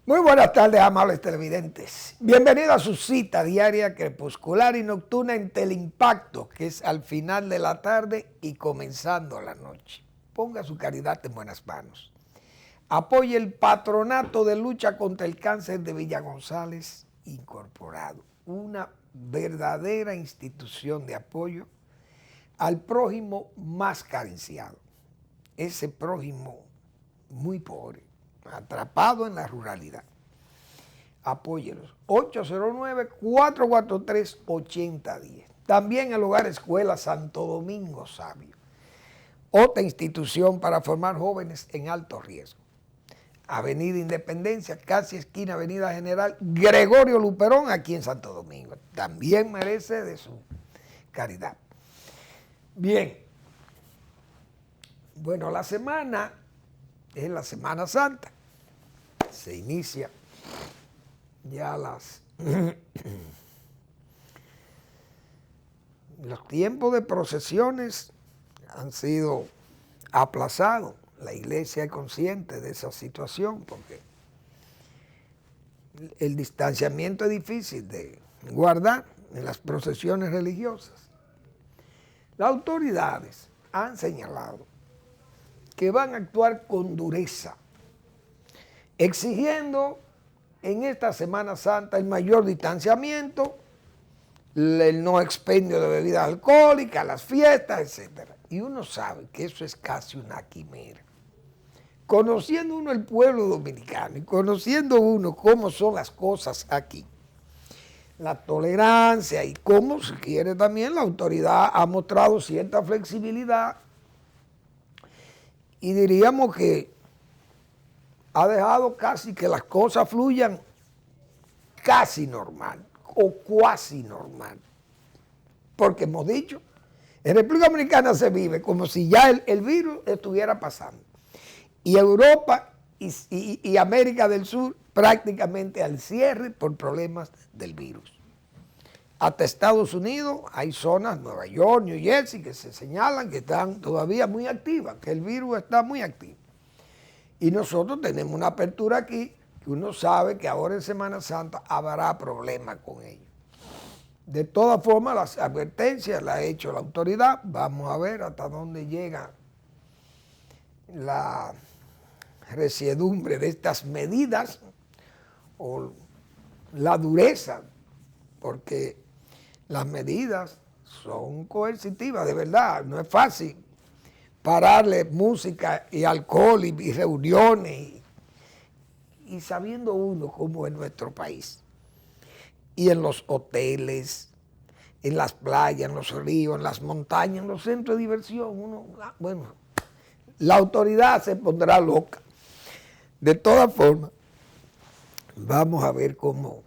Muy buenas tardes, amables televidentes. Bienvenido a su cita diaria crepuscular y nocturna en Teleimpacto, que es al final de la tarde y comenzando la noche. Ponga su caridad en buenas manos. Apoye el Patronato de Lucha contra el Cáncer de Villa González Incorporado, una verdadera institución de apoyo al prójimo más carenciado, ese prójimo muy pobre, atrapado en la ruralidad. Apóyelos. 809-443-8010. También el Hogar Escuela Santo Domingo Sabio, otra institución para formar jóvenes en alto riesgo. Avenida Independencia, casi esquina Avenida General Gregorio Luperón, aquí en Santo Domingo. También merece de su caridad. Bien. Bueno, la semana es la Semana Santa. Se inicia ya los tiempos de procesiones han sido aplazados. La iglesia es consciente de esa situación porque el distanciamiento es difícil de guardar en las procesiones religiosas. Las autoridades han señalado que van a actuar con dureza, exigiendo en esta Semana Santa el mayor distanciamiento, el no expendio de bebidas alcohólicas, las fiestas, etc. Y uno sabe que eso es casi una quimera. Conociendo uno el pueblo dominicano y conociendo uno cómo son las cosas aquí, la tolerancia y cómo se quiere también, la autoridad ha mostrado cierta flexibilidad y diríamos que ha dejado casi que las cosas fluyan casi normal o cuasi normal. Porque hemos dicho, en República Dominicana se vive como si ya el virus estuviera pasando. Y Europa y América del Sur prácticamente al cierre por problemas del virus. Hasta Estados Unidos hay zonas, Nueva York, New Jersey, que se señalan que están todavía muy activas, que el virus está muy activo. Y nosotros tenemos una apertura aquí que uno sabe que ahora en Semana Santa habrá problemas con ello. De todas formas, las advertencias las ha hecho la autoridad. Vamos a ver hasta dónde llega la resiedumbre de estas medidas o la dureza, porque las medidas son coercitivas, de verdad, no es fácil pararle música y alcohol y reuniones y sabiendo uno cómo es nuestro país. Y en los hoteles, en las playas, en los ríos, en las montañas, en los centros de diversión, bueno, la autoridad se pondrá loca. De todas formas, vamos a ver cómo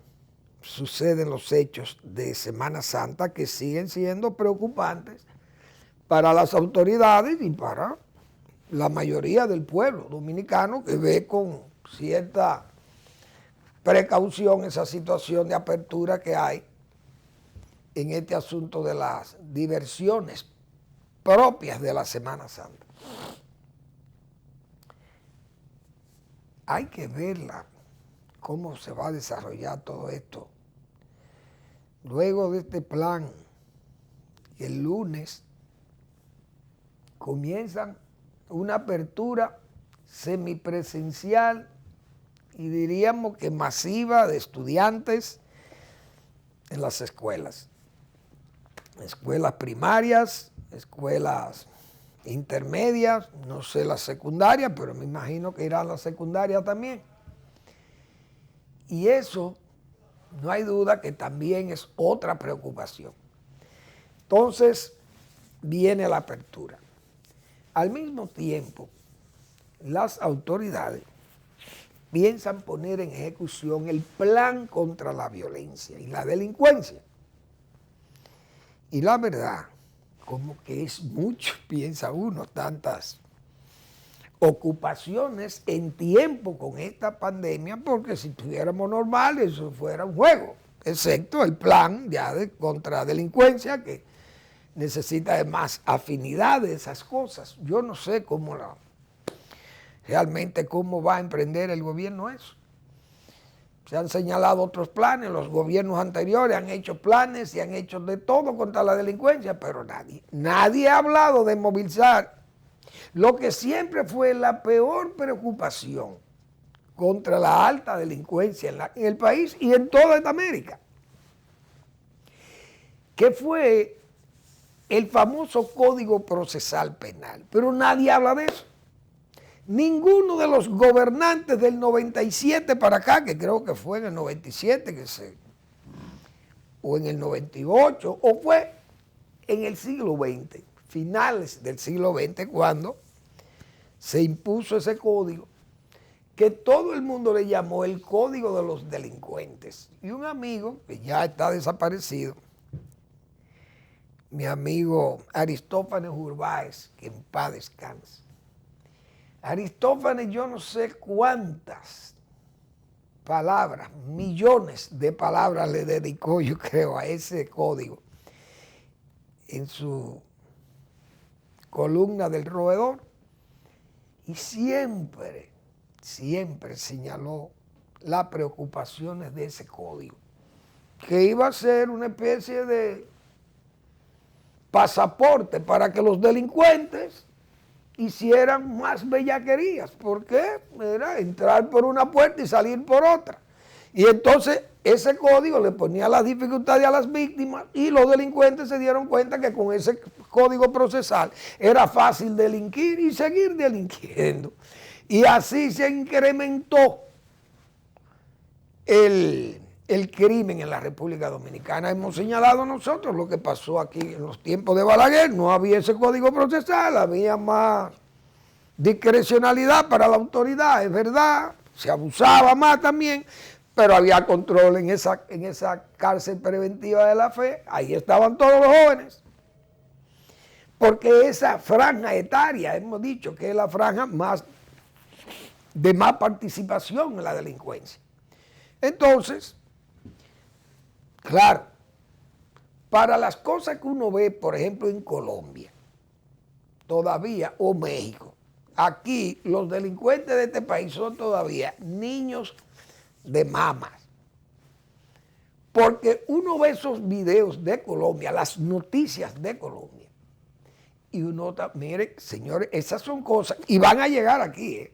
suceden los hechos de Semana Santa que siguen siendo preocupantes para las autoridades y para la mayoría del pueblo dominicano que ve con cierta precaución esa situación de apertura que hay en este asunto de las diversiones propias de la Semana Santa. Hay que verla, cómo se va a desarrollar todo esto. Luego de este plan, el lunes comienzan una apertura semipresencial y diríamos que masiva de estudiantes en las escuelas primarias, escuelas intermedias, no sé las secundarias, pero me imagino que irán las secundarias también. Y eso, no hay duda que también es otra preocupación. Entonces, viene la apertura. Al mismo tiempo, las autoridades piensan poner en ejecución el plan contra la violencia y la delincuencia. Y la verdad, como que es mucho, piensa uno, tantas ocupaciones en tiempo con esta pandemia, porque si estuviéramos normales eso fuera un juego, excepto el plan ya de contra delincuencia que necesita de más afinidad de esas cosas. Yo no sé realmente cómo va a emprender el gobierno eso. Se han señalado otros planes, los gobiernos anteriores han hecho planes y han hecho de todo contra la delincuencia, pero nadie ha hablado de movilizar lo que siempre fue la peor preocupación contra la alta delincuencia en el país y en toda esta América, que fue el famoso Código Procesal Penal. Pero nadie habla de eso. Ninguno de los gobernantes del 97 para acá, que creo que fue en el 97, o en el 98, o fue en el siglo XX, finales del siglo XX, cuando se impuso ese código, que todo el mundo le llamó el Código de los Delincuentes. Y un amigo, que ya está desaparecido, mi amigo Aristófanes Urbáez, que en paz descanse. Aristófanes, yo no sé cuántas palabras, millones de palabras le dedicó, yo creo, a ese código en su columna del roedor, y siempre señaló las preocupaciones de ese código, que iba a ser una especie de pasaporte para que los delincuentes hicieran más bellaquerías, porque era entrar por una puerta y salir por otra. Y entonces ese código le ponía las dificultades a las víctimas y los delincuentes se dieron cuenta que con ese código procesal era fácil delinquir y seguir delinquiendo. Y así se incrementó el crimen en la República Dominicana. Hemos señalado nosotros lo que pasó aquí en los tiempos de Balaguer. No había ese código procesal, había más discrecionalidad para la autoridad, es verdad, se abusaba más también, pero había control en esa cárcel preventiva de la fe. Ahí estaban todos los jóvenes, porque esa franja etaria, hemos dicho que es la franja de más participación en la delincuencia. Entonces, claro, para las cosas que uno ve, por ejemplo, en Colombia, todavía, o México, aquí los delincuentes de este país son todavía niños de mamas. Porque uno ve esos videos de Colombia, las noticias de Colombia, y uno, mire, señores, esas son cosas, y van a llegar aquí,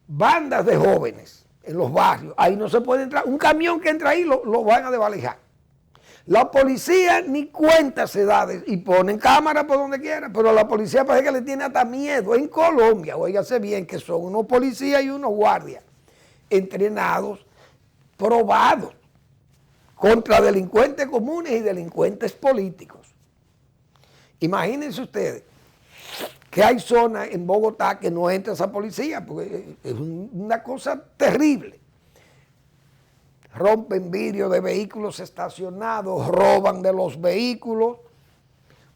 bandas de jóvenes en los barrios, ahí no se puede entrar, un camión que entra ahí lo van a desvalijar. La policía ni cuenta se da y ponen cámaras por donde quiera, pero la policía parece que le tiene hasta miedo. En Colombia, óigase bien, que son unos policías y unos guardias entrenados, probados, contra delincuentes comunes y delincuentes políticos. Imagínense ustedes que hay zonas en Bogotá que no entra esa policía, porque es una cosa terrible. Rompen vidrios de vehículos estacionados, roban de los vehículos,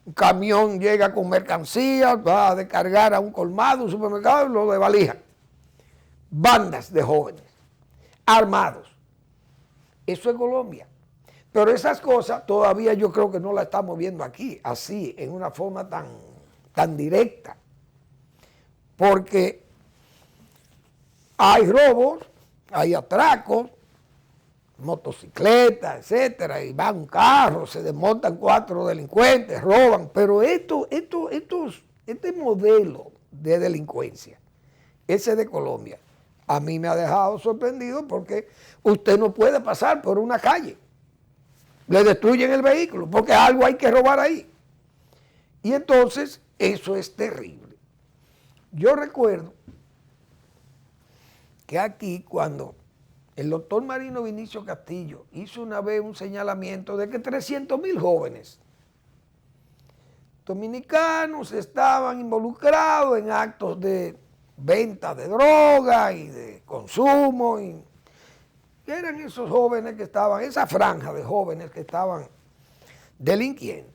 un camión llega con mercancía, va a descargar a un colmado, un supermercado y lo desvalijan. Bandas de jóvenes, armados. Eso es Colombia. Pero esas cosas todavía yo creo que no las estamos viendo aquí, así, en una forma tan directa. Porque hay robos, hay atracos, motocicletas, etcétera, y va un carro, se desmontan 4 delincuentes, roban, pero este modelo de delincuencia, ese de Colombia, a mí me ha dejado sorprendido porque usted no puede pasar por una calle, le destruyen el vehículo, porque algo hay que robar ahí. Y entonces, eso es terrible. Yo recuerdo que aquí cuando el doctor Marino Vinicio Castillo hizo una vez un señalamiento de que 300,000 jóvenes dominicanos estaban involucrados en actos de venta de droga y de consumo, y eran esos jóvenes que estaban, esa franja de jóvenes que estaban delinquiendo.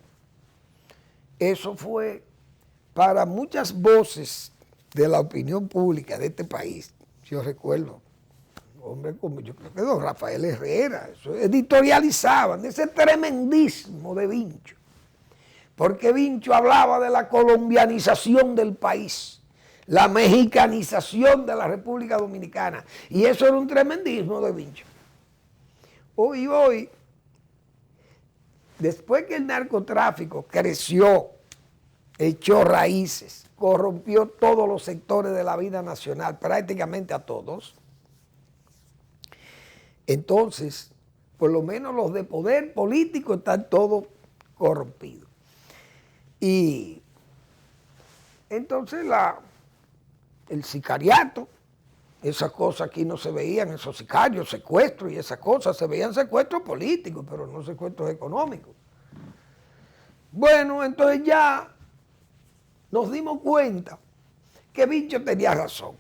Eso fue para muchas voces de la opinión pública de este país. Yo recuerdo, hombre como yo creo que don Rafael Herrera, eso editorializaban de ese tremendismo de Vincho, porque Vincho hablaba de la colombianización del país, la mexicanización de la República Dominicana. Y eso era un tremendismo de Vinci. Hoy, después que el narcotráfico creció, echó raíces, corrompió todos los sectores de la vida nacional, prácticamente a todos, entonces, por lo menos los de poder político están todos corrompidos. Y entonces el sicariato, esas cosas aquí no se veían, esos sicarios, secuestros y esas cosas, se veían secuestros políticos, pero no secuestros económicos. Bueno, entonces ya nos dimos cuenta que Vinci tenía razón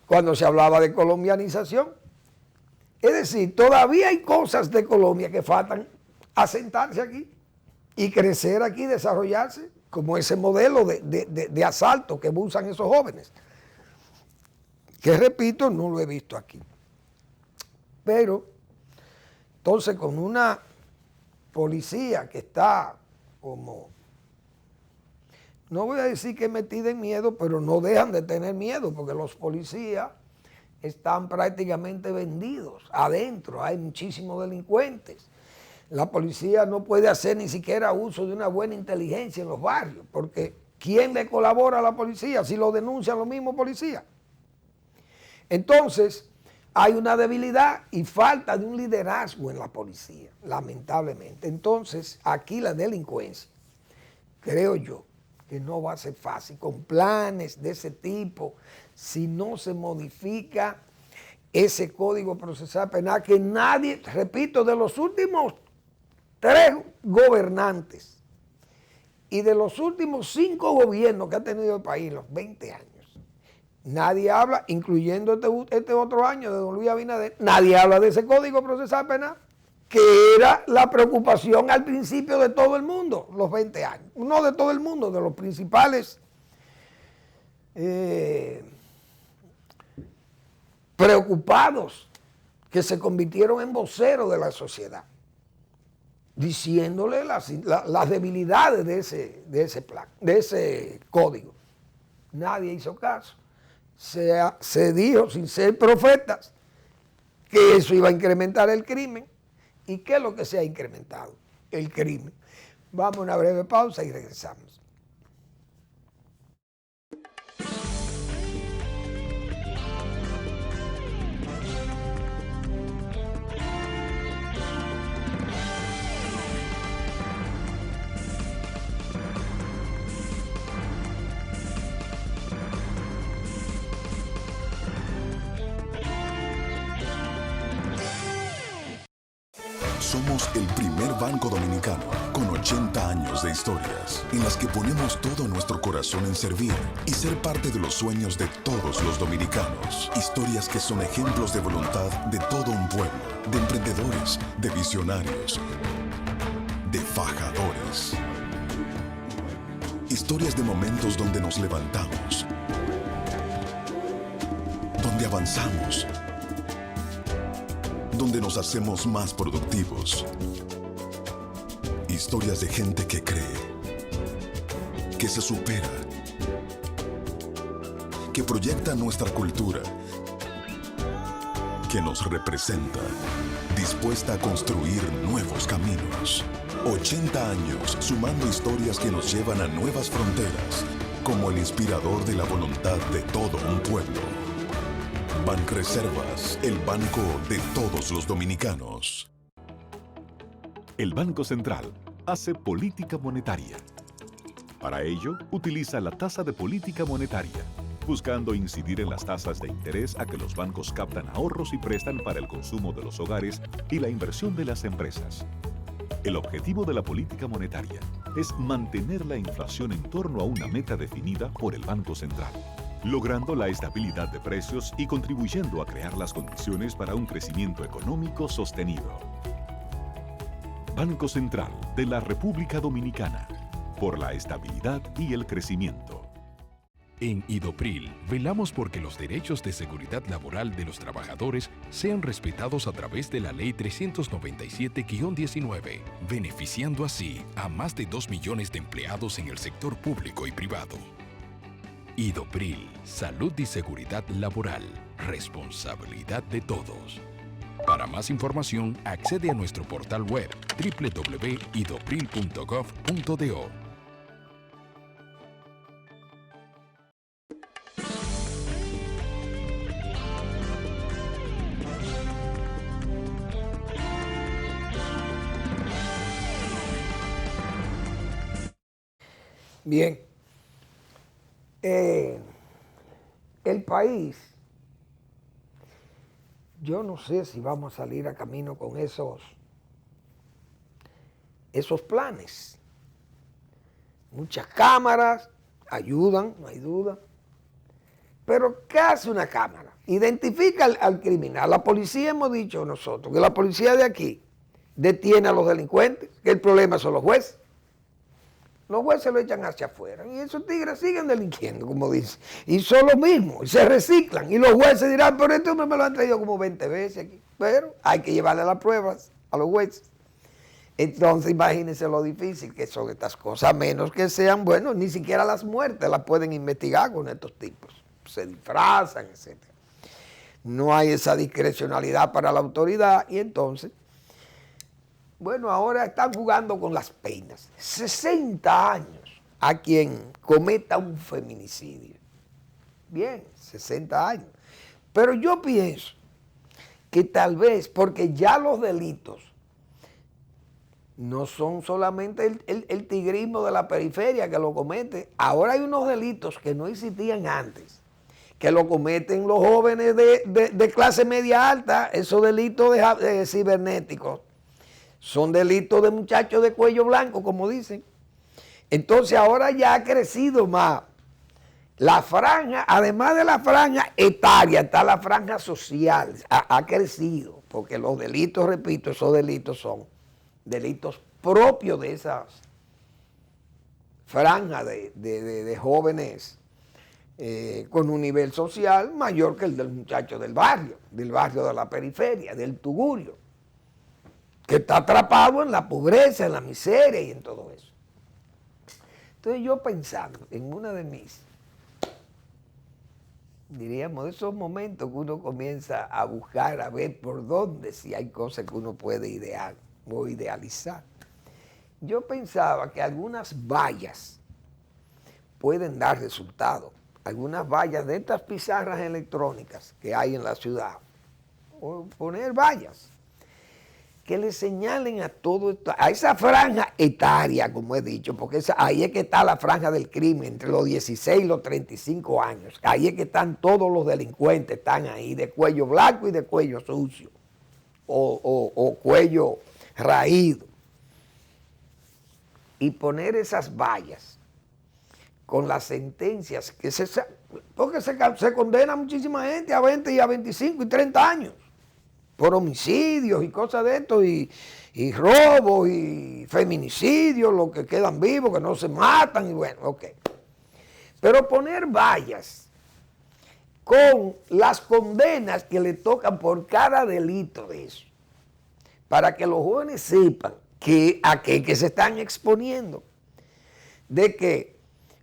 cuando se hablaba de colombianización. Es decir, todavía hay cosas de Colombia que faltan asentarse aquí y crecer aquí, desarrollarse, como ese modelo de asalto que usan esos jóvenes. Que repito, no lo he visto aquí. Pero, entonces con una policía que está como, no voy a decir que metida en miedo, pero no dejan de tener miedo, porque los policías están prácticamente vendidos. Adentro hay muchísimos delincuentes. La policía no puede hacer ni siquiera uso de una buena inteligencia en los barrios, porque ¿quién le colabora a la policía si lo denuncian los mismos policías? Entonces, hay una debilidad y falta de un liderazgo en la policía, lamentablemente. Entonces, aquí la delincuencia, creo yo, que no va a ser fácil, con planes de ese tipo, si no se modifica ese Código Procesal Penal, que nadie, repito, de los últimos 3 gobernantes y de los últimos 5 gobiernos que ha tenido el país, los 20 años, nadie habla, incluyendo este otro año de don Luis Abinader, nadie habla de ese Código Procesal Penal, que era la preocupación al principio de todo el mundo, los 20 años. No de todo el mundo, de los principales preocupados que se convirtieron en voceros de la sociedad, diciéndole las debilidades de ese plan, de ese código. Nadie hizo caso. Se dijo, sin ser profetas, que eso iba a incrementar el crimen. ¿Y qué es lo que se ha incrementado? El crimen. Vamos a una breve pausa y regresamos. Somos el primer banco dominicano con 80 años de historias en las que ponemos todo nuestro corazón en servir y ser parte de los sueños de todos los dominicanos. Historias que son ejemplos de voluntad de todo un pueblo, de emprendedores, de visionarios, de fajadores. Historias de momentos donde nos levantamos, donde avanzamos, donde nos hacemos más productivos. Historias de gente que cree, que se supera, que proyecta nuestra cultura, que nos representa, dispuesta a construir nuevos caminos. 80 años sumando historias que nos llevan a nuevas fronteras, como el inspirador de la voluntad de todo un pueblo. Banreservas, el banco de todos los dominicanos. El Banco Central hace política monetaria. Para ello, utiliza la tasa de política monetaria, buscando incidir en las tasas de interés a que los bancos captan ahorros y prestan para el consumo de los hogares y la inversión de las empresas. El objetivo de la política monetaria es mantener la inflación en torno a una meta definida por el Banco Central, logrando la estabilidad de precios y contribuyendo a crear las condiciones para un crecimiento económico sostenido. Banco Central de la República Dominicana, por la estabilidad y el crecimiento. En Idopril, velamos porque los derechos de seguridad laboral de los trabajadores sean respetados a través de la Ley 397-19, beneficiando así a más de 2 millones de empleados en el sector público y privado. Idopril, salud y seguridad laboral, responsabilidad de todos. Para más información, accede a nuestro portal web www.idopril.gov.do. Bien, el país, yo no sé si vamos a salir a camino con esos planes. Muchas cámaras ayudan, no hay duda. Pero ¿qué hace una cámara? Identifica al criminal. La policía, hemos dicho nosotros, que la policía de aquí detiene a los delincuentes, que el problema son los jueces. Los jueces lo echan hacia afuera y esos tigres siguen delinquiendo, como dice. Y son lo mismo, y se reciclan. Y los jueces dirán, pero este hombre me lo han traído como 20 veces aquí. Pero hay que llevarle las pruebas a los jueces. Entonces imagínense lo difícil que son estas cosas, a menos que sean, bueno, ni siquiera las muertes las pueden investigar con estos tipos. Se disfrazan, etc. No hay esa discrecionalidad para la autoridad y entonces... Bueno, ahora están jugando con las penas. 60 años a quien cometa un feminicidio. Bien, 60 años. Pero yo pienso que tal vez, porque ya los delitos no son solamente el tigrismo de la periferia que lo comete. Ahora hay unos delitos que no existían antes, que lo cometen los jóvenes de clase media alta, esos delitos de cibernéticos. Son delitos de muchachos de cuello blanco, como dicen. Entonces ahora ya ha crecido más la franja, además de la franja etaria, está la franja social, ha crecido, porque los delitos, repito, esos delitos son delitos propios de esas franjas de jóvenes con un nivel social mayor que el del muchacho del barrio de la periferia, del tugurio, que está atrapado en la pobreza, en la miseria y en todo eso. Entonces yo pensando en una de mis, diríamos, de esos momentos que uno comienza a buscar, a ver por dónde, si hay cosas que uno puede idear o idealizar. Yo pensaba que algunas vallas pueden dar resultados, algunas vallas de estas pizarras electrónicas que hay en la ciudad, o poner vallas que le señalen a todo esto, a esa franja etaria, como he dicho, porque ahí es que está la franja del crimen, entre los 16 y los 35 años. Ahí es que están todos los delincuentes, están ahí, de cuello blanco y de cuello sucio, o cuello raído. Y poner esas vallas con las sentencias, porque se condena a muchísima gente a 20 y a 25 y 30 años. Por homicidios y cosas de esto, y robos y feminicidios, los que quedan vivos, que no se matan, y bueno, ok. Pero poner vallas con las condenas que le tocan por cada delito de eso, para que los jóvenes sepan a qué se están exponiendo, de que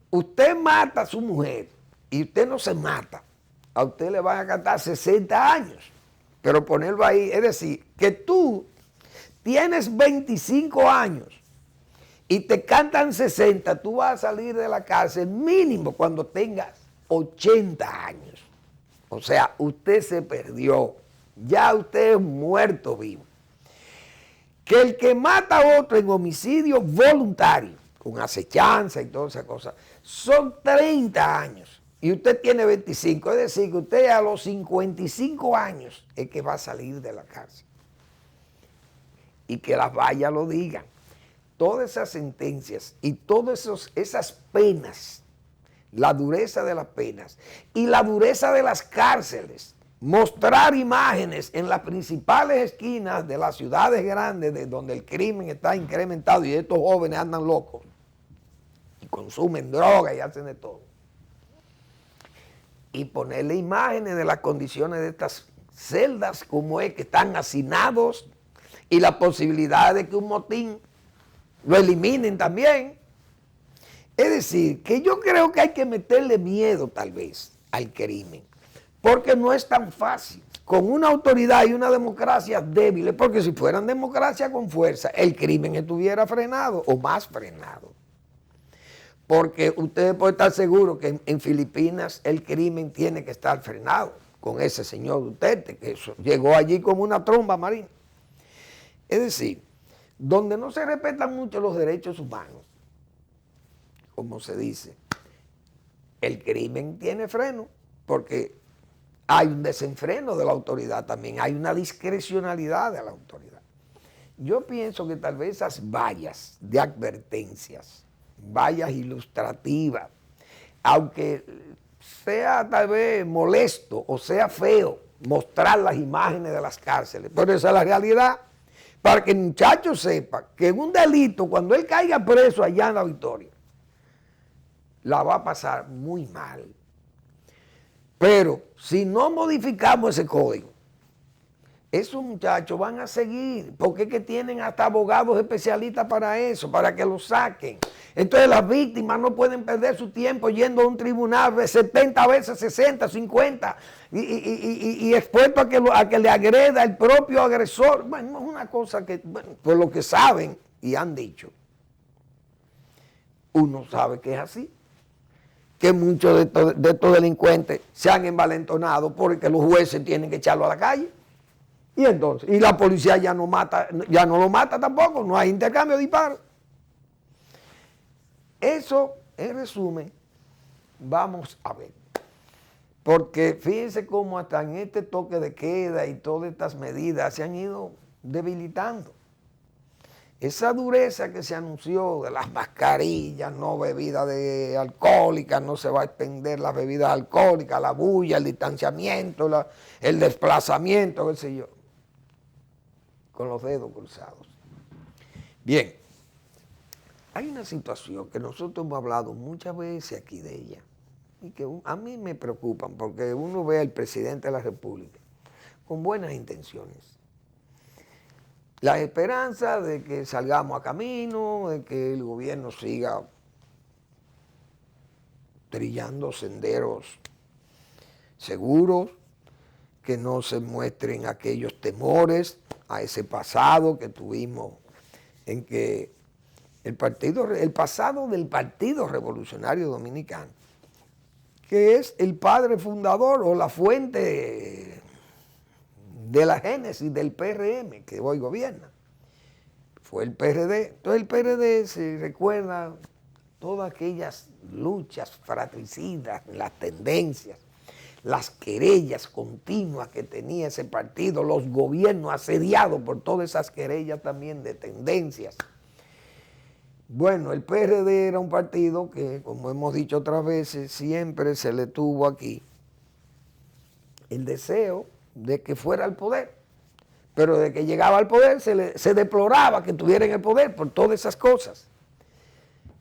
usted mata a su mujer y usted no se mata, a usted le van a gastar 60 años. Pero ponerlo ahí, es decir, que tú tienes 25 años y te cantan 60, tú vas a salir de la cárcel mínimo cuando tengas 80 años. O sea, usted se perdió, ya usted es muerto vivo. Que el que mata a otro en homicidio voluntario, con acechanza y todas esas cosas, son 30 años. Y usted tiene 25, es decir, que usted a los 55 años es que va a salir de la cárcel. Y que las vallas lo digan. Todas esas sentencias y todas esas penas, la dureza de las penas y la dureza de las cárceles, mostrar imágenes en las principales esquinas de las ciudades grandes de donde el crimen está incrementado y estos jóvenes andan locos y consumen droga y hacen de todo. Y ponerle imágenes de las condiciones de estas celdas, como es que están hacinados, y la posibilidad de que un motín lo eliminen también, Es decir, que yo creo que hay que meterle miedo tal vez al crimen, porque no es tan fácil. Con una autoridad y una democracia débiles, porque si fueran democracia con fuerza, el crimen estuviera frenado o más frenado. Porque ustedes pueden estar seguros que en Filipinas el crimen tiene que estar frenado con ese señor Duterte, que eso llegó allí como una tromba marina. Es decir, donde no se respetan mucho los derechos humanos, como se dice, el crimen tiene freno, porque hay un desenfreno de la autoridad también, hay una discrecionalidad de la autoridad. Yo pienso que tal vez esas vallas de advertencias, vallas ilustrativas, aunque sea tal vez molesto o sea feo mostrar las imágenes de las cárceles, pero esa es la realidad, para que el muchacho sepa que en un delito, cuando él caiga preso allá en La Victoria, la va a pasar muy mal. Pero si no modificamos ese código, esos muchachos van a seguir, porque es que tienen hasta abogados especialistas para eso, para que lo saquen. Entonces las víctimas no pueden perder su tiempo yendo a un tribunal de 70 veces, 60, 50, y expuesto a que le agreda el propio agresor. Bueno, es una cosa que, bueno, por lo que saben y han dicho, uno sabe que es así. Que muchos de estos delincuentes se han envalentonado porque los jueces tienen que echarlo a la calle. Y entonces, y la policía ya no lo mata tampoco, no hay intercambio de disparos. Eso, en resumen, vamos a ver. Porque fíjense cómo hasta en este toque de queda y todas estas medidas se han ido debilitando. Esa dureza que se anunció de las mascarillas, no bebidas alcohólicas, no se va a extender las bebidas alcohólicas, la bulla, el distanciamiento, el desplazamiento, qué sé yo, con los dedos cruzados. Bien, hay una situación que nosotros hemos hablado muchas veces aquí de ella y que a mí me preocupan porque uno ve al presidente de la República con buenas intenciones. La esperanza de que salgamos a camino, de que el gobierno siga trillando senderos seguros, que no se muestren aquellos temores a ese pasado que tuvimos en que el pasado del Partido Revolucionario Dominicano, que es el padre fundador o la fuente de la génesis del PRM que hoy gobierna, fue el PRD. Entonces el PRD se recuerda todas aquellas luchas fratricidas, las tendencias, las querellas continuas que tenía ese partido, los gobiernos asediados por todas esas querellas también de tendencias. Bueno, el PRD era un partido que, como hemos dicho otras veces, siempre se le tuvo aquí el deseo de que fuera al poder, pero de que llegaba al poder se deploraba que tuviera en el poder por todas esas cosas.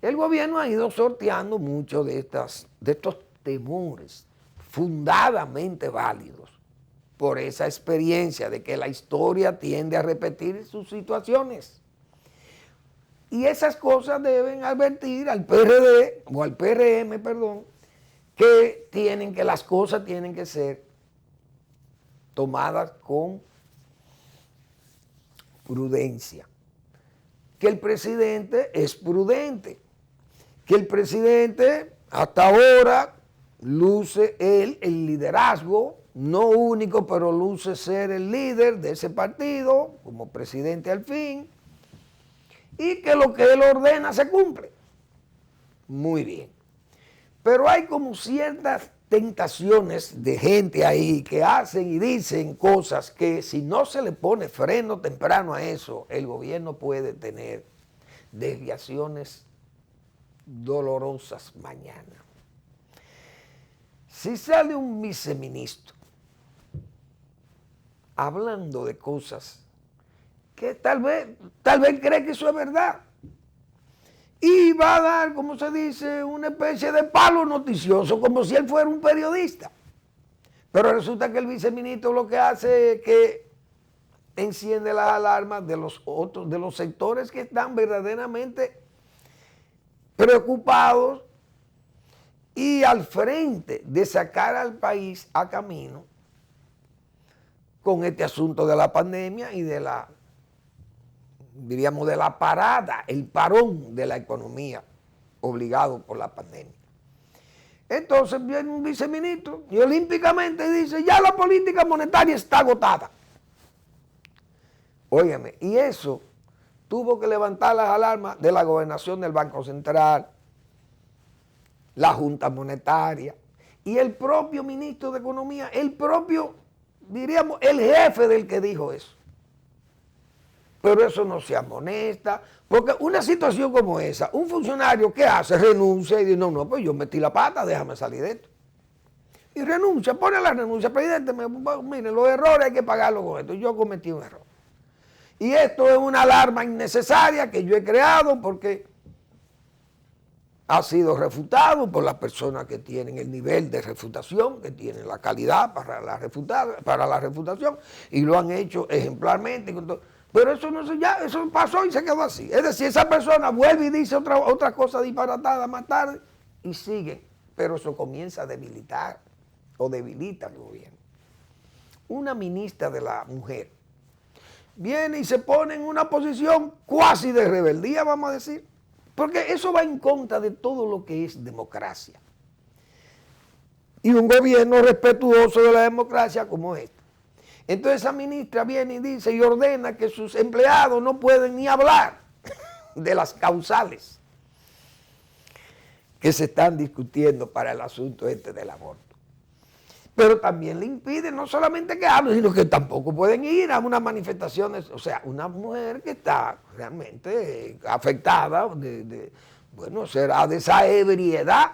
El gobierno ha ido sorteando muchos de estos temores fundadamente válidos por esa experiencia de que la historia tiende a repetir sus situaciones. Y esas cosas deben advertir al PRD, o al PRM, perdón, que las cosas tienen que ser tomadas con prudencia. Que el presidente es prudente. Que el presidente hasta ahora luce el liderazgo, no único, pero luce ser el líder de ese partido, como presidente al fin, y que lo que él ordena se cumple. Muy bien. Pero hay como ciertas tentaciones de gente ahí que hacen y dicen cosas que si no se le pone freno temprano a eso, el gobierno puede tener desviaciones dolorosas mañana. Si sale un viceministro hablando de cosas que tal vez cree que eso es verdad, y va a dar, como se dice, una especie de palo noticioso, como si él fuera un periodista. Pero resulta que el viceministro lo que hace es que enciende las alarmas de los sectores que están verdaderamente preocupados y al frente de sacar al país a camino con este asunto de la pandemia y de la, diríamos, de la parada, el parón de la economía obligado por la pandemia. Entonces viene un viceministro y olímpicamente dice, ya la política monetaria está agotada. Óigame, y eso tuvo que levantar las alarmas de la gobernación del Banco Central, la Junta Monetaria y el propio ministro de Economía, el propio, diríamos, el jefe del que dijo eso. Pero eso no se amonesta, porque una situación como esa, un funcionario que hace, renuncia y dice, no, pues yo metí la pata, déjame salir de esto. Y renuncia, pone la renuncia, presidente, mire, los errores hay que pagarlos con esto, yo cometí un error. Y esto es una alarma innecesaria que yo he creado porque ha sido refutado por las personas que tienen el nivel de refutación, que tienen la calidad para la refutación, y lo han hecho ejemplarmente. Pero eso no se, ya, eso pasó y se quedó así. Es decir, esa persona vuelve y dice otra cosa disparatada más tarde y sigue. Pero eso comienza a debilitar o debilita al gobierno. Una ministra de la mujer viene y se pone en una posición cuasi de rebeldía, vamos a decir. Porque eso va en contra de todo lo que es democracia. Y un gobierno respetuoso de la democracia como este. Entonces esa ministra viene y dice y ordena que sus empleados no pueden ni hablar de las causales que se están discutiendo para el asunto este del aborto. Pero también le impide no solamente que hablen, sino que tampoco pueden ir a unas manifestaciones. O sea, una mujer que está realmente afectada, bueno, será de esa ebriedad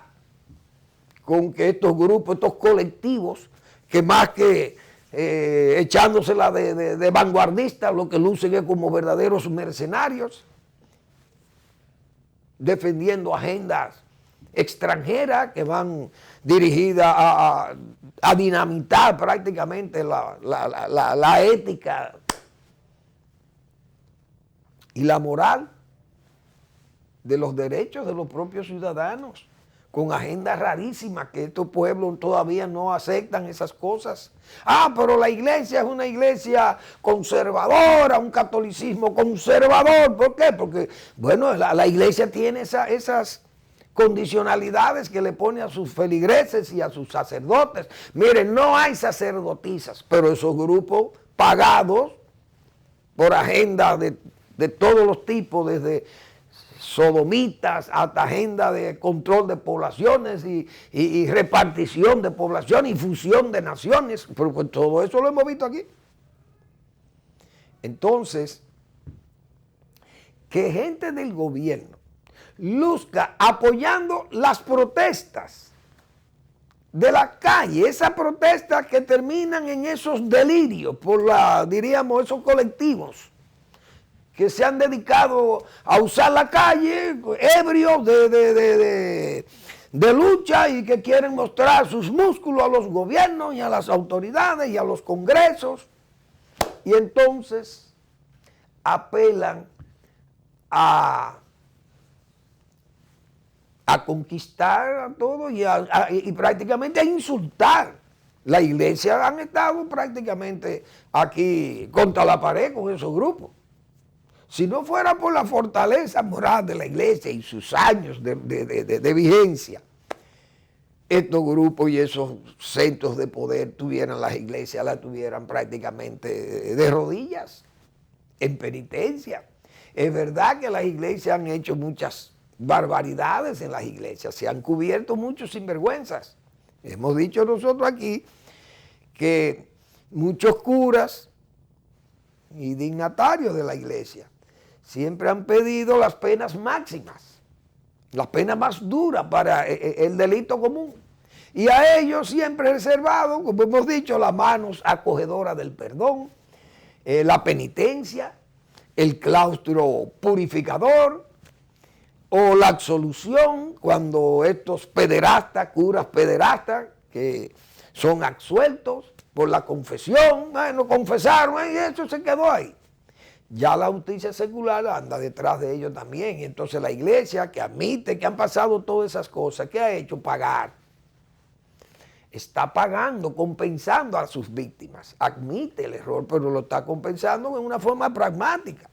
con que estos grupos, estos colectivos, que más que echándosela de vanguardistas, lo que lucen es como verdaderos mercenarios, defendiendo agendas extranjeras que van dirigidas a dinamitar prácticamente la ética y la moral de los derechos de los propios ciudadanos, con agendas rarísimas que estos pueblos todavía no aceptan esas cosas. Pero la iglesia es una iglesia conservadora, un catolicismo conservador. ¿Por qué? Porque, bueno, la iglesia tiene esas condicionalidades que le pone a sus feligreses y a sus sacerdotes. Miren, no hay sacerdotisas, pero esos grupos pagados por agenda de todos los tipos, desde sodomitas hasta agenda de control de poblaciones y repartición de población y fusión de naciones, pero pues todo eso lo hemos visto aquí. Entonces, que gente del gobierno luzca apoyando las protestas de la calle, esas protestas que terminan en esos delirios por diríamos, esos colectivos que se han dedicado a usar la calle, ebrios de lucha y que quieren mostrar sus músculos a los gobiernos y a las autoridades y a los congresos, y entonces apelan a conquistar a todo y prácticamente a insultar. La iglesia han estado prácticamente aquí contra la pared con esos grupos. Si no fuera por la fortaleza moral de la iglesia y sus años de vigencia, estos grupos y esos centros de poder las iglesias las tuvieran prácticamente de rodillas, en penitencia. Es verdad que las iglesias han hecho muchas barbaridades en las iglesias, se han cubierto muchos sinvergüenzas. Hemos dicho nosotros aquí que muchos curas y dignatarios de la iglesia siempre han pedido las penas máximas, las penas más duras para el delito común. Y a ellos siempre reservado, como hemos dicho, las manos acogedoras del perdón, la penitencia, el claustro purificador o la absolución cuando estos pederastas, curas pederastas, que son absueltos por la confesión, no confesaron y eso se quedó ahí. ya la justicia secular anda detrás de ellos también. Y entonces la iglesia, que admite que han pasado todas esas cosas, ¿qué ha hecho? Pagar. Está pagando, compensando a sus víctimas. Admite el error, pero lo está compensando en una forma pragmática.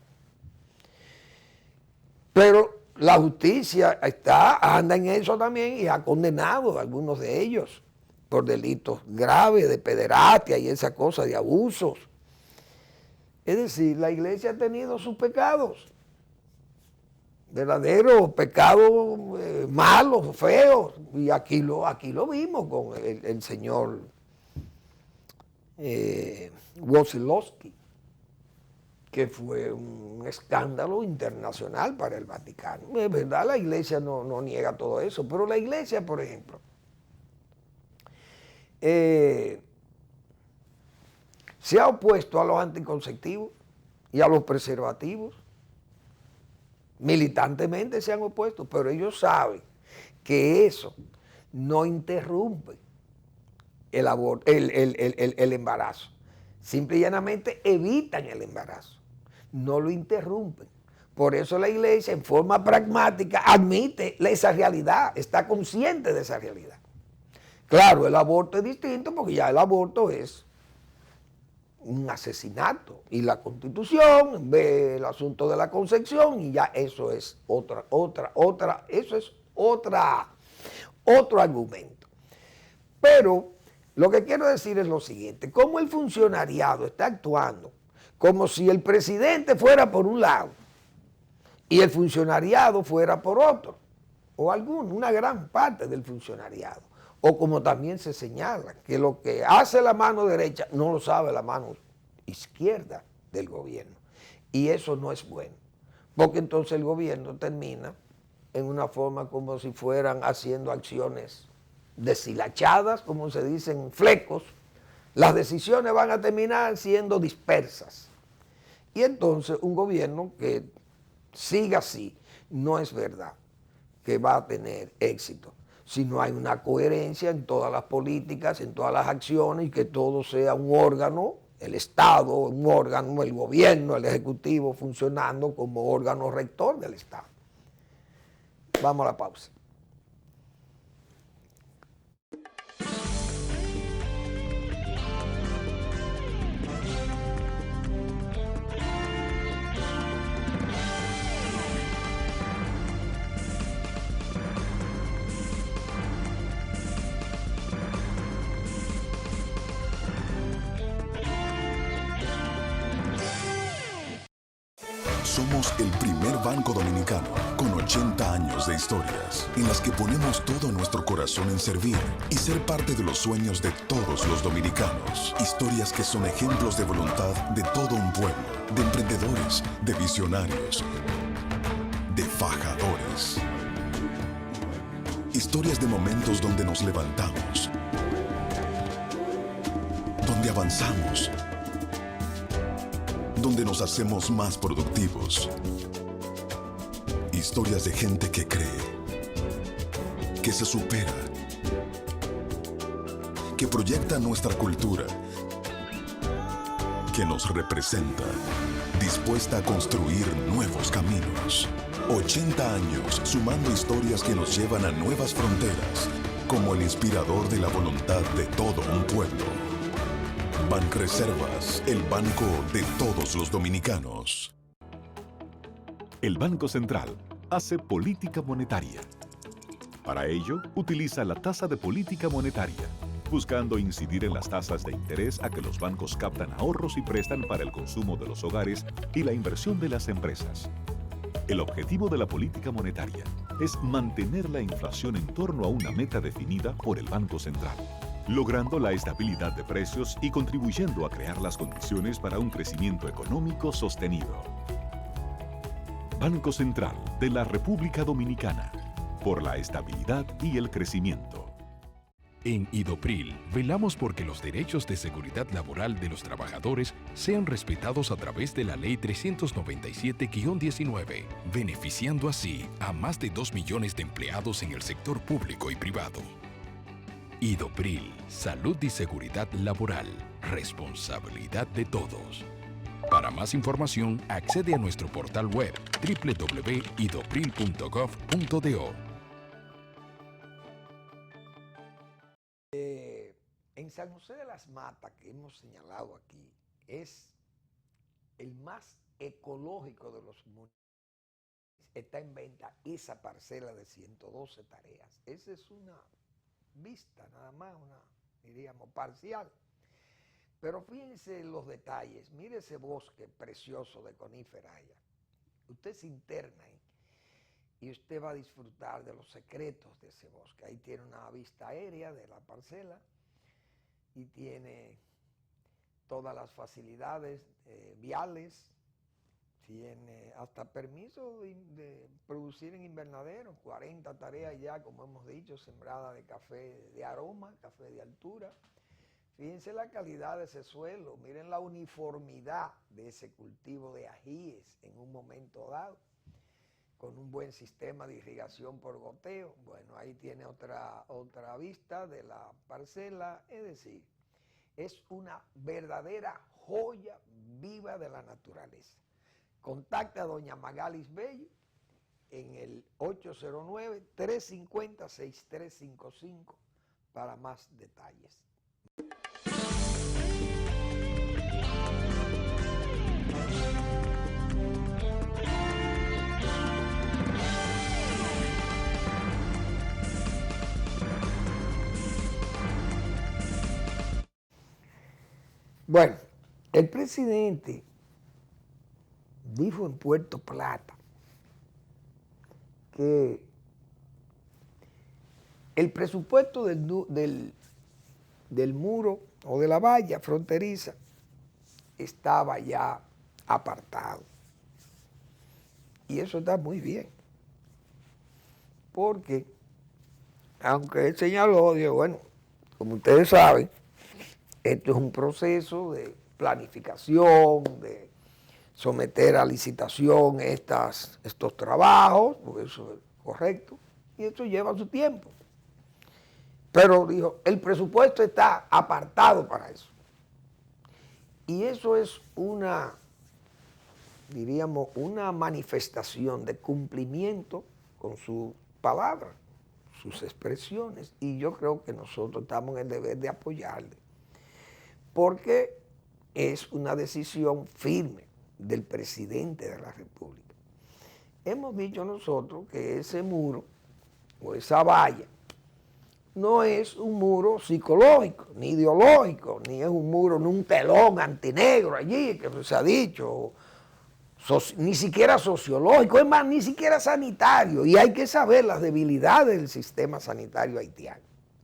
Pero la justicia anda en eso también y ha condenado a algunos de ellos por delitos graves de pederastia y esa cosa de abusos. Es decir, la iglesia ha tenido sus pecados, verdaderos pecados malos, feos, y aquí lo vimos con el señor Wojciechowski, que fue un escándalo internacional para el Vaticano. Es verdad, la iglesia no niega todo eso, pero la iglesia, por ejemplo, se ha opuesto a los anticonceptivos y a los preservativos. Militantemente se han opuesto, pero ellos saben que eso no interrumpe el embarazo. Simple y llanamente evitan el embarazo, no lo interrumpen. Por eso la iglesia, en forma pragmática, admite esa realidad, está consciente de esa realidad. Claro, el aborto es distinto porque ya el aborto es un asesinato y la Constitución ve el asunto de la concepción y ya eso es otro argumento. Pero lo que quiero decir es lo siguiente: cómo el funcionariado está actuando como si el presidente fuera por un lado y el funcionariado fuera por otro, o una gran parte del funcionariado. O como también se señala, que lo que hace la mano derecha no lo sabe la mano izquierda del gobierno. Y eso no es bueno, porque entonces el gobierno termina en una forma como si fueran haciendo acciones deshilachadas, como se dicen, flecos. Las decisiones van a terminar siendo dispersas. Y entonces un gobierno que siga así, no es verdad que va a tener éxito, si no hay una coherencia en todas las políticas, en todas las acciones, y que todo sea un órgano, el Estado, un órgano, el gobierno, el Ejecutivo, funcionando como órgano rector del Estado. Vamos a la pausa. Somos el primer banco dominicano con 80 años de historias en las que ponemos todo nuestro corazón en servir y ser parte de los sueños de todos los dominicanos. Historias que son ejemplos de voluntad de todo un pueblo, de emprendedores, de visionarios, de fajadores. Historias de momentos donde nos levantamos, donde avanzamos, donde nos hacemos más productivos. Historias de gente que cree, que se supera, que proyecta nuestra cultura, que nos representa, dispuesta a construir nuevos caminos. 80 años sumando historias que nos llevan a nuevas fronteras, como el inspirador de la voluntad de todo un pueblo. Banreservas, el banco de todos los dominicanos. El Banco Central hace política monetaria. Para ello, utiliza la tasa de política monetaria, buscando incidir en las tasas de interés a que los bancos captan ahorros y prestan para el consumo de los hogares y la inversión de las empresas. El objetivo de la política monetaria es mantener la inflación en torno a una meta definida por el Banco Central, logrando la estabilidad de precios y contribuyendo a crear las condiciones para un crecimiento económico sostenido. Banco Central de la República Dominicana, por la estabilidad y el crecimiento. En Idopril, velamos porque los derechos de seguridad laboral de los trabajadores sean respetados a través de la Ley 397-19, beneficiando así a más de 2 millones de empleados en el sector público y privado. Idopril, salud y seguridad laboral, responsabilidad de todos. Para más información, accede a nuestro portal web www.idopril.gov.do. En San José de las Matas, que hemos señalado aquí, es el más ecológico de los municipios. Está en venta esa parcela de 112 tareas. Esa es una vista, nada más, una, diríamos, parcial. Pero fíjense en los detalles. Mire ese bosque precioso de coníferas allá. Usted se interna ahí y usted va a disfrutar de los secretos de ese bosque. Ahí tiene una vista aérea de la parcela y tiene todas las facilidades viales, tiene hasta permiso de producir en invernadero, 40 tareas ya, como hemos dicho, sembrada de café de aroma, café de altura. Fíjense la calidad de ese suelo, miren la uniformidad de ese cultivo de ajíes en un momento dado, con un buen sistema de irrigación por goteo. Bueno, ahí tiene otra vista de la parcela, es decir, es una verdadera joya viva de la naturaleza. Contacta a doña Magalis Bello en el 809-350-6355 para más detalles. Bueno, el presidente dijo en Puerto Plata que el presupuesto del muro o de la valla fronteriza estaba ya apartado. Y eso está muy bien. Porque, aunque él señaló, digo, bueno, como ustedes saben, esto es un proceso de planificación, de someter a licitación estos trabajos, porque eso es correcto, y eso lleva su tiempo. Pero dijo, el presupuesto está apartado para eso. Y eso es una, diríamos, una manifestación de cumplimiento con su palabra, sus expresiones, y yo creo que nosotros estamos en el deber de apoyarle, porque es una decisión firme del presidente de la República. Hemos dicho nosotros que ese muro o esa valla no es un muro psicológico, ni ideológico, ni es un muro, ni un telón antinegro allí, que se ha dicho, ni siquiera sociológico, es más, ni siquiera sanitario, y hay que saber las debilidades del sistema sanitario haitiano.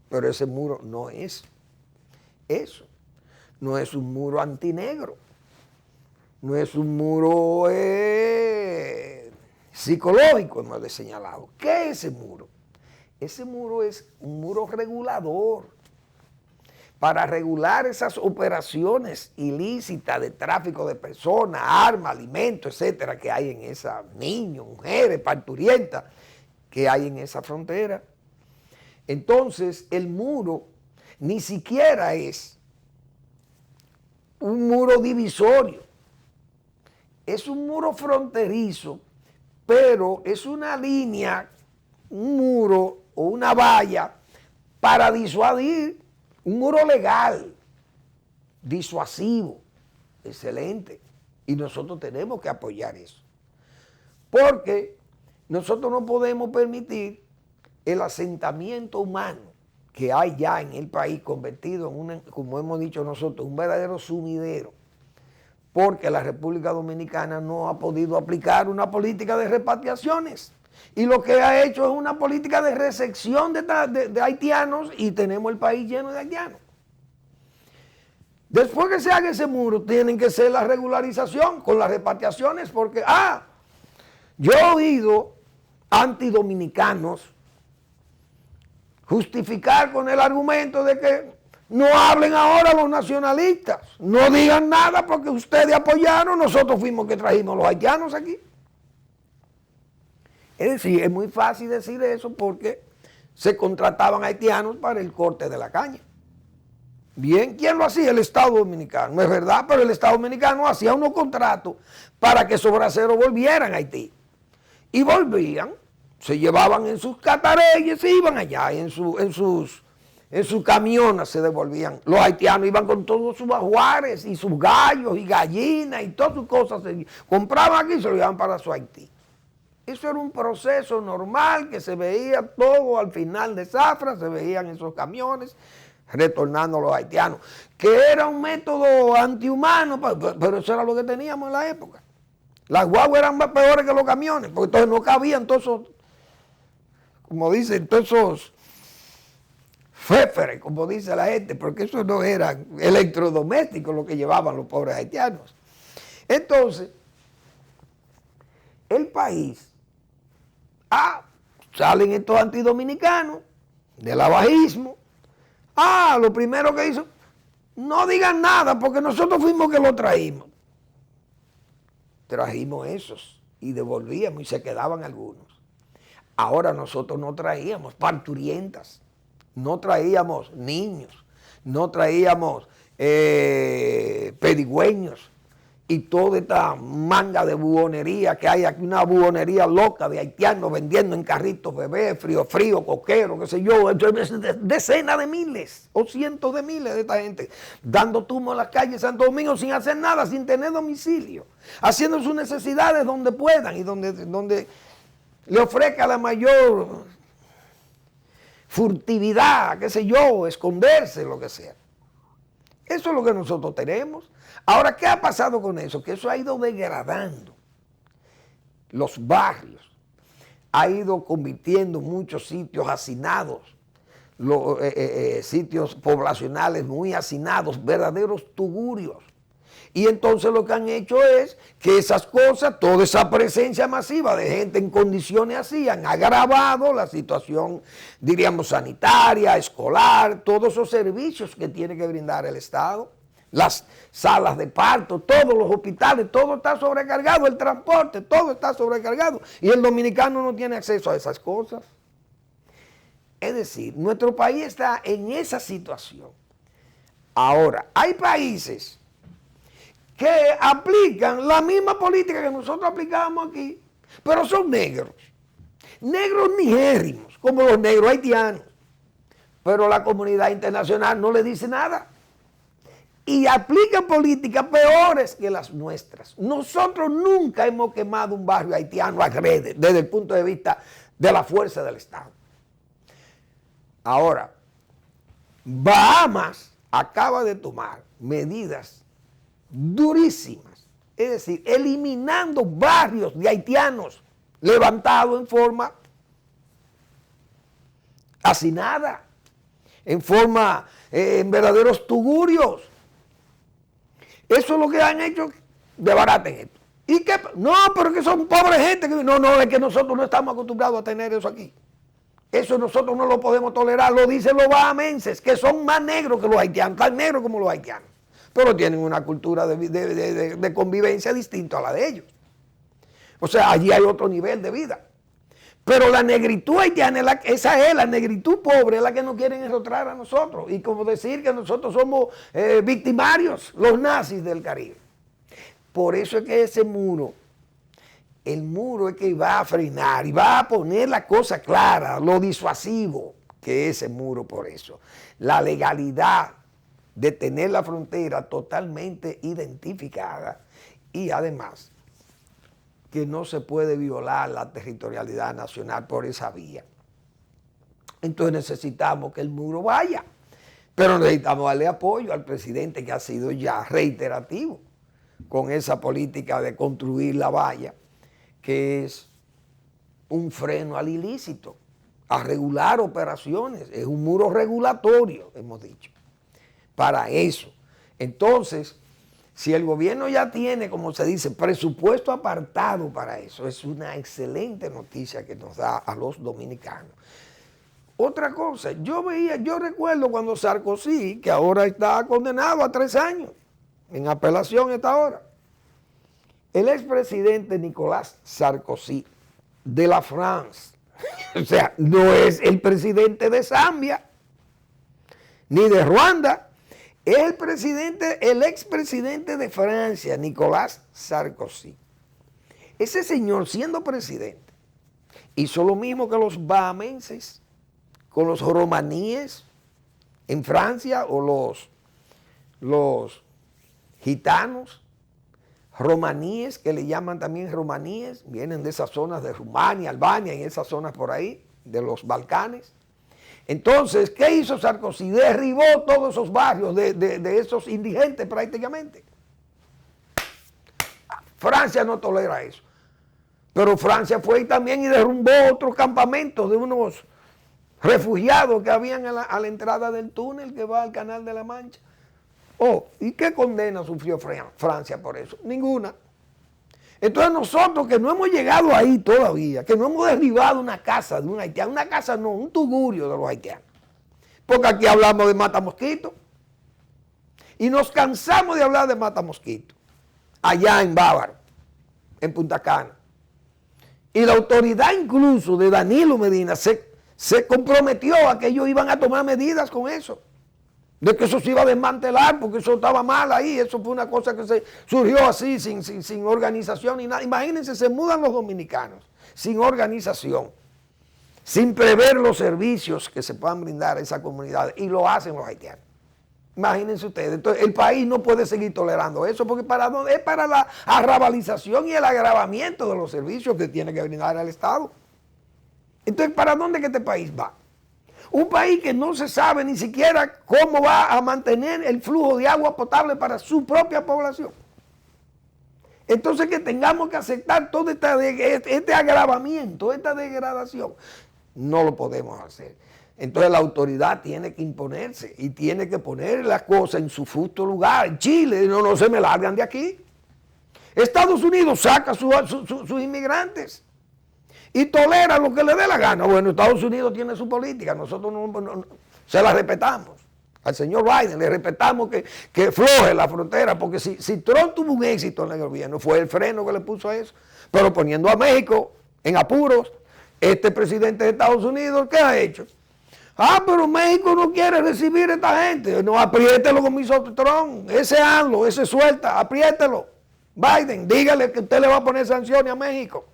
Pero ese muro no es eso, no es un muro antinegro, no es un muro psicológico, hemos señalado. ¿Qué es ese muro? Ese muro es un muro regulador para regular esas operaciones ilícitas de tráfico de personas, armas, alimentos, etcétera, que hay en esa, niños, mujeres, parturientas, que hay en esa frontera. Entonces, el muro ni siquiera es un muro divisorio, es un muro fronterizo, pero es una línea, un muro o una valla para disuadir, un muro legal, disuasivo, excelente. Y nosotros tenemos que apoyar eso. Porque nosotros no podemos permitir el asentamiento humano que hay ya en el país convertido en como hemos dicho nosotros, un verdadero sumidero. Porque la República Dominicana no ha podido aplicar una política de repatriaciones. Y lo que ha hecho es una política de recepción de haitianos y tenemos el país lleno de haitianos. Después que se haga ese muro, tienen que ser la regularización con las repatriaciones porque, yo he oído antidominicanos justificar con el argumento de que no hablen ahora los nacionalistas, no digan nada porque ustedes apoyaron, nosotros fuimos que trajimos los haitianos aquí. Es decir, es muy fácil decir eso porque se contrataban haitianos para el corte de la caña. Bien, ¿quién lo hacía? El Estado Dominicano. No es verdad, pero el Estado Dominicano hacía unos contratos para que esos braceros volvieran a Haití. Y volvían, se llevaban en sus catareyes, se iban allá, en sus camiones se devolvían. Los haitianos iban con todos sus ajuares y sus gallos y gallinas y todas sus cosas. Compraban aquí y se lo llevaban para su Haití. Eso era un proceso normal que se veía todo al final de Zafra, se veían esos camiones retornando a los haitianos, que era un método antihumano, pero eso era lo que teníamos en la época. Las guaguas eran más peores que los camiones, porque entonces no cabían todos esos, como dicen, todos esos féferes, como dice la gente, porque eso no eran electrodomésticos lo que llevaban los pobres haitianos. Entonces, el país, salen estos antidominicanos del abajismo. Lo primero que hizo, no digan nada porque nosotros fuimos que lo traímos. Trajimos esos y devolvíamos y se quedaban algunos. Ahora nosotros no traíamos parturientas, no traíamos niños, no traíamos pedigüeños y toda esta manga de buhonería que hay aquí, una buhonería loca de haitianos vendiendo en carritos bebés, frío, coquero, qué sé yo, decenas de miles o cientos de miles de esta gente dando tumo en las calles de Santo Domingo sin hacer nada, sin tener domicilio, haciendo sus necesidades donde puedan y donde le ofrezca la mayor furtividad, qué sé yo, esconderse, lo que sea. Eso es lo que nosotros tenemos. Ahora, ¿qué ha pasado con eso? Que eso ha ido degradando los barrios, ha ido convirtiendo muchos sitios hacinados, sitios poblacionales muy hacinados, verdaderos tugurios. Y entonces lo que han hecho es que esas cosas, toda esa presencia masiva de gente en condiciones así, han agravado la situación, diríamos, sanitaria, escolar, todos esos servicios que tiene que brindar el Estado, las salas de parto, todos los hospitales, todo está sobrecargado, el transporte, todo está sobrecargado. Y el dominicano no tiene acceso a esas cosas. Es decir, nuestro país está en esa situación. Ahora, hay países que aplican la misma política que nosotros aplicábamos aquí, pero son negros nigérinos, como los negros haitianos, pero la comunidad internacional no le dice nada y aplican políticas peores que las nuestras. Nosotros nunca hemos quemado un barrio haitiano agrede desde el punto de vista de la fuerza del Estado. Ahora, Bahamas acaba de tomar medidas durísimas, es decir, eliminando barrios de haitianos levantados en forma hacinada, en forma, en verdaderos tugurios. Eso es lo que han hecho, desbaraten esto. ¿Y qué? No, pero es que son pobres gente. No, es que nosotros no estamos acostumbrados a tener eso aquí. Eso nosotros no lo podemos tolerar, lo dicen los bahamenses, que son más negros que los haitianos, tan negros como los haitianos, pero tienen una cultura de convivencia distinta a la de ellos. O sea, allí hay otro nivel de vida. Pero la negritud haitiana, esa es la negritud pobre, es la que nos quieren enrostrar a nosotros. Y como decir que nosotros somos victimarios, los nazis del Caribe. Por eso es que ese muro, el muro es que va a frenar y va a poner la cosa clara, lo disuasivo que es ese muro por eso. La legalidad de tener la frontera totalmente identificada y además que no se puede violar la territorialidad nacional por esa vía. Entonces necesitamos que el muro vaya, pero necesitamos darle apoyo al presidente que ha sido ya reiterativo con esa política de construir la valla, que es un freno al ilícito, a regular operaciones, es un muro regulatorio, hemos dicho, para eso. Entonces, si el gobierno ya tiene, como se dice, presupuesto apartado para eso, es una excelente noticia que nos da a los dominicanos. Otra cosa, yo recuerdo cuando Sarkozy, que ahora está condenado a 3 años, en apelación a esta hora, el expresidente Nicolás Sarkozy, de la France, o sea, no es el presidente de Zambia, ni de Ruanda, es el expresidente de Francia, Nicolas Sarkozy. Ese señor, siendo presidente, hizo lo mismo que los bahamenses con los romaníes en Francia, o los gitanos, romaníes, que le llaman también romaníes, vienen de esas zonas de Rumania, Albania, en esas zonas por ahí, de los Balcanes. Entonces, ¿qué hizo Sarkozy? Derribó todos esos barrios de esos indigentes prácticamente. Francia no tolera eso. Pero Francia fue también y derrumbó otros campamentos de unos refugiados que habían a la entrada del túnel que va al Canal de la Mancha. Oh, ¿y qué condena sufrió Francia por eso? Ninguna. Entonces nosotros que no hemos llegado ahí todavía, que no hemos derribado una casa de un haitiano, una casa no, un tugurio de los haitianos, porque aquí hablamos de matamosquitos y nos cansamos de hablar de matamosquitos, allá en Bávaro, en Punta Cana. Y la autoridad incluso de Danilo Medina se comprometió a que ellos iban a tomar medidas con eso, de que eso se iba a desmantelar porque eso estaba mal ahí. Eso fue una cosa que se surgió así, sin organización ni nada. Imagínense, se mudan los dominicanos sin organización, sin prever los servicios que se puedan brindar a esa comunidad, y lo hacen los haitianos. Imagínense ustedes. Entonces el país no puede seguir tolerando eso, porque es para la arrabalización y el agravamiento de los servicios que tiene que brindar el Estado. Entonces, ¿para dónde que este país va? Un país que no se sabe ni siquiera cómo va a mantener el flujo de agua potable para su propia población. Entonces, que tengamos que aceptar todo este agravamiento, esta degradación, no lo podemos hacer. Entonces la autoridad tiene que imponerse y tiene que poner las cosas en su justo lugar. Chile, no se me largan de aquí. Estados Unidos saca sus inmigrantes y tolera lo que le dé la gana. Bueno, Estados Unidos tiene su política, nosotros no se la respetamos. Al señor Biden le respetamos que floje la frontera, porque si Trump tuvo un éxito en el gobierno, fue el freno que le puso a eso. Pero poniendo a México en apuros, este presidente de Estados Unidos, ¿qué ha hecho? Pero México no quiere recibir a esta gente. No, apriételo como hizo Trump, ese AMLO, ese suelta, apriételo. Biden, dígale que usted le va a poner sanciones a México.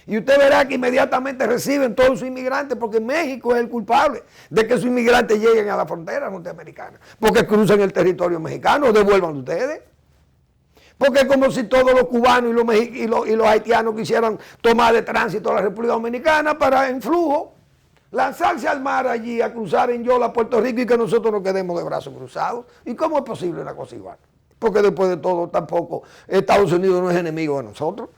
Y usted verá que inmediatamente reciben todos sus inmigrantes, porque México es el culpable de que sus inmigrantes lleguen a la frontera norteamericana. Porque cruzan el territorio mexicano, devuelvan ustedes. Porque es como si todos los cubanos y los haitianos quisieran tomar de tránsito a la República Dominicana para en flujo, lanzarse al mar allí, a cruzar en Yola, Puerto Rico, y que nosotros nos quedemos de brazos cruzados. ¿Y cómo es posible una cosa igual? Porque después de todo tampoco Estados Unidos no es enemigo de nosotros.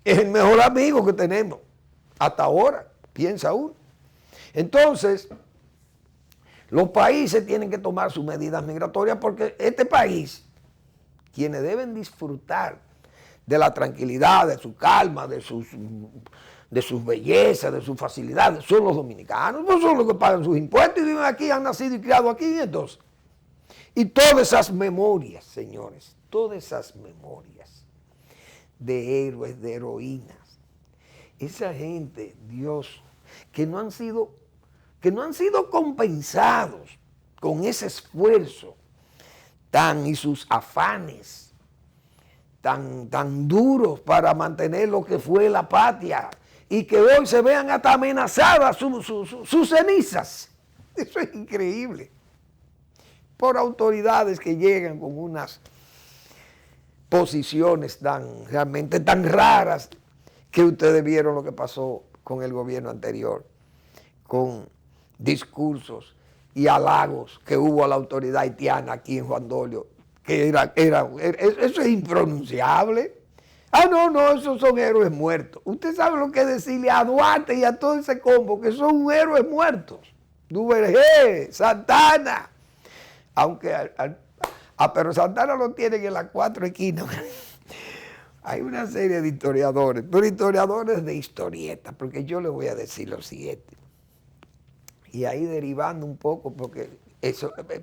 Es el mejor amigo que tenemos, hasta ahora, piensa uno. Entonces, los países tienen que tomar sus medidas migratorias, porque este país, quienes deben disfrutar de la tranquilidad, de su calma, de sus bellezas, de sus facilidades, son los dominicanos, no son los que pagan sus impuestos y viven aquí, han nacido y criado aquí, entonces. Y todas esas memorias, señores, todas esas memorias de héroes, de heroínas, esa gente, Dios, que no han sido compensados con ese esfuerzo y sus afanes tan duros para mantener lo que fue la patria, y que hoy se vean hasta amenazadas sus cenizas. Eso es increíble. Por autoridades que llegan con unas posiciones realmente tan raras, que ustedes vieron lo que pasó con el gobierno anterior, con discursos y halagos que hubo a la autoridad haitiana aquí en Juan Dolio, que eso es impronunciable. No, esos son héroes muertos. Usted sabe lo que es decirle a Duarte y a todo ese combo que son héroes muertos. Duvergé, Santana, aunque pero Santana lo tienen en las 4 esquinas. Hay una serie de historiadores, pero historiadores de historietas, porque yo les voy a decir lo siguiente. Y ahí derivando un poco, porque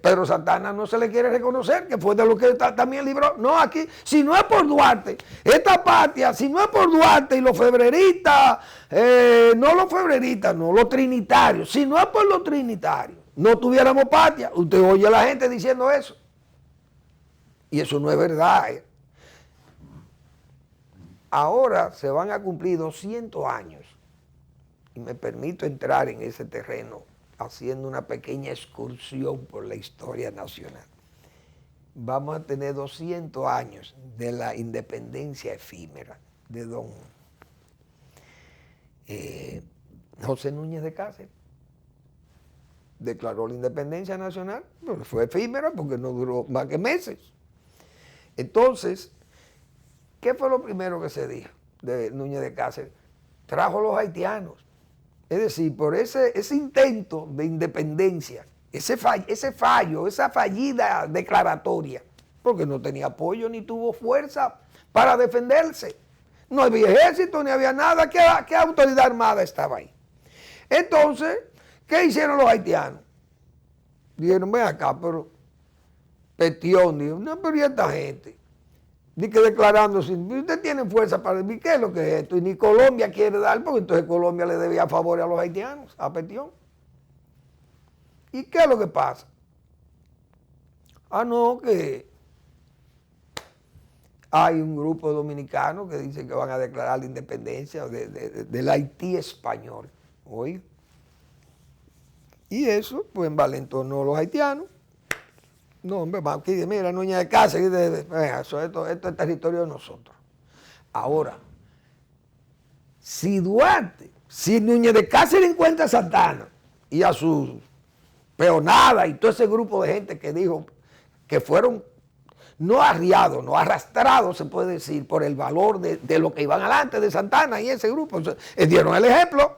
Pedro Santana no se le quiere reconocer, que fue de lo que también libró. No, aquí, si no es por Duarte, esta patria, si no es por Duarte y los febreristas, no los trinitarios, si no es por los trinitarios, no tuviéramos patria. Usted oye a la gente diciendo eso. Y eso no es verdad. Ahora se van a cumplir 200 años. Y me permito entrar en ese terreno haciendo una pequeña excursión por la historia nacional. Vamos a tener 200 años de la independencia efímera de don José Núñez de Cáceres. Declaró la independencia nacional, pero fue efímera porque no duró más que meses. Entonces, ¿qué fue lo primero que se dijo de Núñez de Cáceres? Trajo a los haitianos. Es decir, por ese intento de independencia, ese fallo, esa fallida declaratoria, porque no tenía apoyo ni tuvo fuerza para defenderse. No había ejército, ni había nada. ¿Qué autoridad armada estaba ahí? Entonces, ¿qué hicieron los haitianos? Dijeron, ven acá, pero Petión dijo, no, pero ¿y esta gente? Dice que declarándose, usted tiene fuerza para decir, ¿qué es lo que es esto? Y ni Colombia quiere dar, porque entonces Colombia le debía favores a los haitianos, a Petión. ¿Y qué es lo que pasa? Ah, no, que hay un grupo de dominicanos que dicen que van a declarar la independencia del Haití español. Oye. Y eso, pues, envalentonó a los haitianos. No, hombre, aquí, mira, Núñez de Cáceres, esto es territorio de nosotros. Ahora, si Núñez de Cáceres encuentra a Santana y a su peonada y todo ese grupo de gente que dijo que fueron no arriados, no arrastrados, se puede decir, por el valor de lo que iban adelante de Santana y ese grupo, entonces, dieron el ejemplo.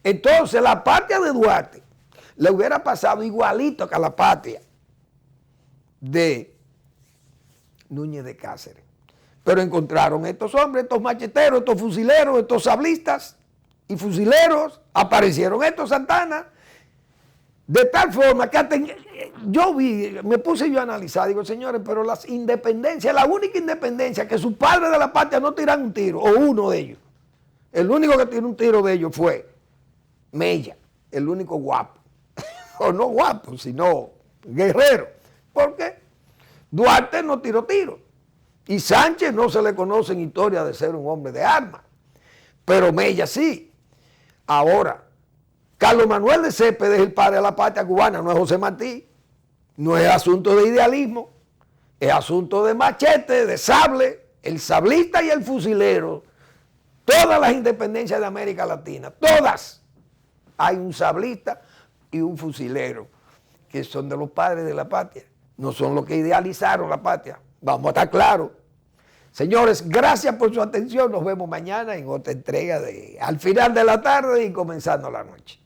Entonces, la patria de Duarte le hubiera pasado igualito que a la patria de Núñez de Cáceres. Pero encontraron estos hombres, estos macheteros, estos fusileros, estos sablistas y fusileros, aparecieron estos Santana, de tal forma que hasta me puse yo a analizar, digo, señores, pero las independencias, la única independencia que sus padres de la patria no tiran un tiro, o uno de ellos, el único que tiró un tiro de ellos fue Mella, el único guapo, o no guapo, sino guerrero. ¿Por qué? Duarte no tiró tiro. Y Sánchez no se le conoce en historia de ser un hombre de armas. Pero Mella sí. Ahora, Carlos Manuel de Céspedes es el padre de la patria cubana, no es José Martí. No es asunto de idealismo, es asunto de machete, de sable, el sablista y el fusilero. Todas las independencias de América Latina, todas, hay un sablista y un fusilero, que son de los padres de la patria. No son los que idealizaron la patria. Vamos a estar claros. Señores, gracias por su atención. Nos vemos mañana en otra entrega de Al Final de la Tarde y comenzando la noche.